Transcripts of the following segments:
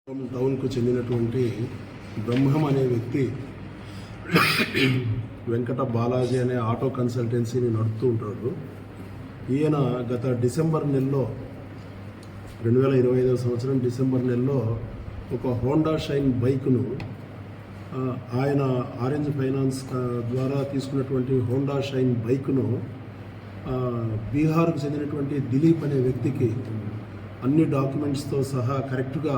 టౌన్కు చెందినటువంటి బ్రహ్మం అనే వ్యక్తి వెంకట బాలాజీ అనే ఆటో కన్సల్టెన్సీని నడుపుతూ ఉంటాడు. ఈయన గత డిసెంబర్ నెలలో 2025 సంవత్సరం డిసెంబర్ నెలలో ఒక హోండా షైన్ బైక్ను ఆయన ఆరెంజ్ ఫైనాన్స్ ద్వారా తీసుకున్నటువంటి హోండా షైన్ బైక్ను బీహార్కు చెందినటువంటి దిలీప్ అనే వ్యక్తికి అన్ని డాక్యుమెంట్స్తో సహా కరెక్ట్గా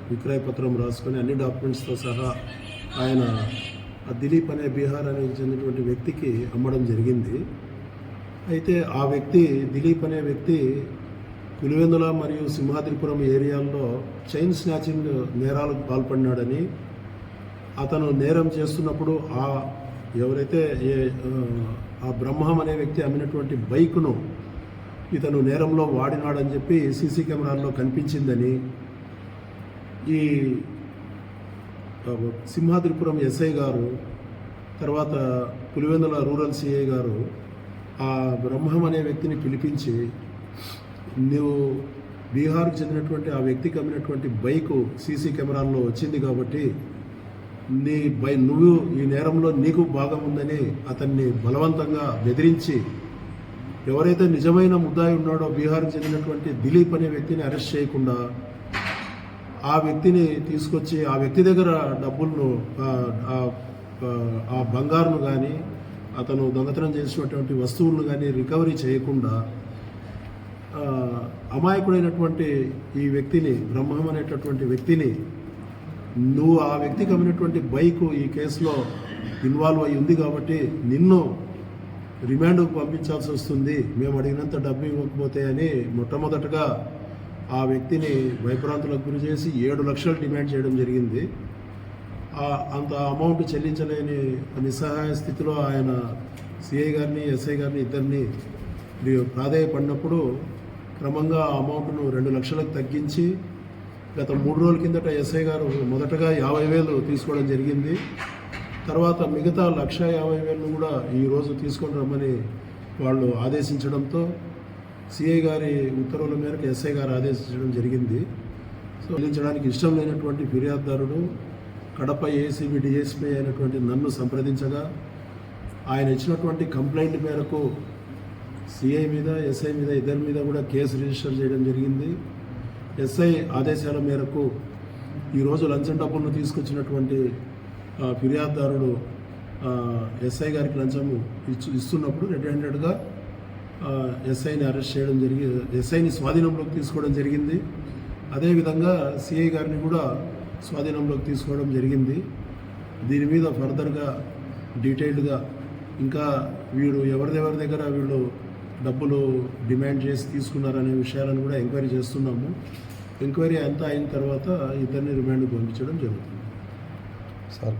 విక్రయ పత్రం రాసుకొని అన్ని డాక్యుమెంట్స్తో సహా ఆయన దిలీప్ అనే బీహార్ అనేది చెందినటువంటి వ్యక్తికి అమ్మడం జరిగింది. అయితే ఆ వ్యక్తి దిలీప్ అనే వ్యక్తి పులివెందుల మరియు సింహాద్రిపురం ఏరియాల్లో చైన్ స్నాచింగ్ నేరాలకు పాల్పడినాడని, అతను నేరం చేస్తున్నప్పుడు ఎవరైతే ఆ బ్రహ్మం అనే వ్యక్తి అమ్మినటువంటి బైక్ను ఇతను నేరంలో వాడినాడని చెప్పి సీసీ కెమెరాల్లో కనిపించిందని ఈ సింహాద్రిపురం ఎస్ఐ గారు, తర్వాత పులివెందుల రూరల్ సిఐ గారు ఆ బ్రహ్మం అనే వ్యక్తిని పిలిపించి, నువ్వు బీహార్కు చెందినటువంటి ఆ వ్యక్తికి అమ్మినటువంటి బైకు సీసీ కెమెరాల్లో వచ్చింది కాబట్టి నువ్వు ఈ నేరంలో నీకు భాగం ఉందని అతన్ని బలవంతంగా బెదిరించి ఎవరైతే నిజమైన ముద్దాయి ఉన్నాడో బీహార్కు చెందినటువంటి దిలీప్ అనే వ్యక్తిని అరెస్ట్ చేయకుండా ఆ వ్యక్తిని తీసుకొచ్చి ఆ వ్యక్తి దగ్గర డబ్బులను ఆ బంగారును కానీ అతను దొంగతనం చేసినటువంటి వస్తువులను కానీ రికవరీ చేయకుండా అమాయకుడైనటువంటి ఈ వ్యక్తిని, బ్రహ్మం అనేటటువంటి వ్యక్తిని, నువ్వు ఆ వ్యక్తికి అమ్మినటువంటి బైకు ఈ కేసులో ఇన్వాల్వ్ అయి ఉంది కాబట్టి నిన్ను రిమాండ్కు పంపించాల్సి వస్తుంది, మేము అడిగినంత డబ్బు ఇవ్వకపోతే అని మొట్టమొదటగా ఆ వ్యక్తిని భయభ్రాంతులకు గురి చేసి 7 లక్షలు డిమాండ్ చేయడం జరిగింది. అంత అమౌంట్ చెల్లించలేని నిస్సహాయ స్థితిలో ఆయన సిఐ గారిని ఎస్ఐ గారిని ఇద్దరిని ప్రాధేయపడినప్పుడు క్రమంగా ఆ అమౌంట్ను 2 లక్షలకు తగ్గించి గత 3 రోజుల కిందట ఎస్ఐ గారు మొదటగా 50,000 తీసుకోవడం జరిగింది. తర్వాత మిగతా 1,50,000 కూడా ఈరోజు తీసుకొని రమ్మని వాళ్ళు ఆదేశించడంతో సిఐ గారి ఉత్తర్వుల మేరకు ఎస్ఐ గారు ఆదేశించడం జరిగింది. సో చెల్లించడానికి ఇష్టం లేనటువంటి ఫిర్యాదుదారుడు కడప ఏసీబీ డిఎస్పీ అయినటువంటి నన్ను సంప్రదించగా ఆయన ఇచ్చినటువంటి కంప్లైంట్ మేరకు సిఐ మీద ఎస్ఐ మీద ఇద్దరి మీద కూడా కేసు రిజిస్టర్ చేయడం జరిగింది. ఎస్ఐ ఆదేశాల మేరకు ఈరోజు లంచం డబ్బులను తీసుకొచ్చినటువంటి ఫిర్యాదుదారుడు ఎస్ఐ గారికి లంచము ఇస్తున్నప్పుడు రెడ్ హ్యాండెడ్గా ఎస్ఐని అరెస్ట్ చేయడం ఎస్ఐని స్వాధీనంలోకి తీసుకోవడం జరిగింది. అదేవిధంగా సిఐ గారిని కూడా స్వాధీనంలోకి తీసుకోవడం జరిగింది. దీని మీద ఫర్దర్గా డీటెయిల్డ్గా ఇంకా వీడు ఎవరి దగ్గర వీళ్ళు డబ్బులు డిమాండ్ చేసి తీసుకున్నారనే విషయాలను కూడా ఎంక్వైరీ చేస్తున్నాము. ఎంక్వైరీ అంతా అయిన తర్వాత ఇద్దరిని రిమాండ్కి పంపించడం జరుగుతుంది. సార్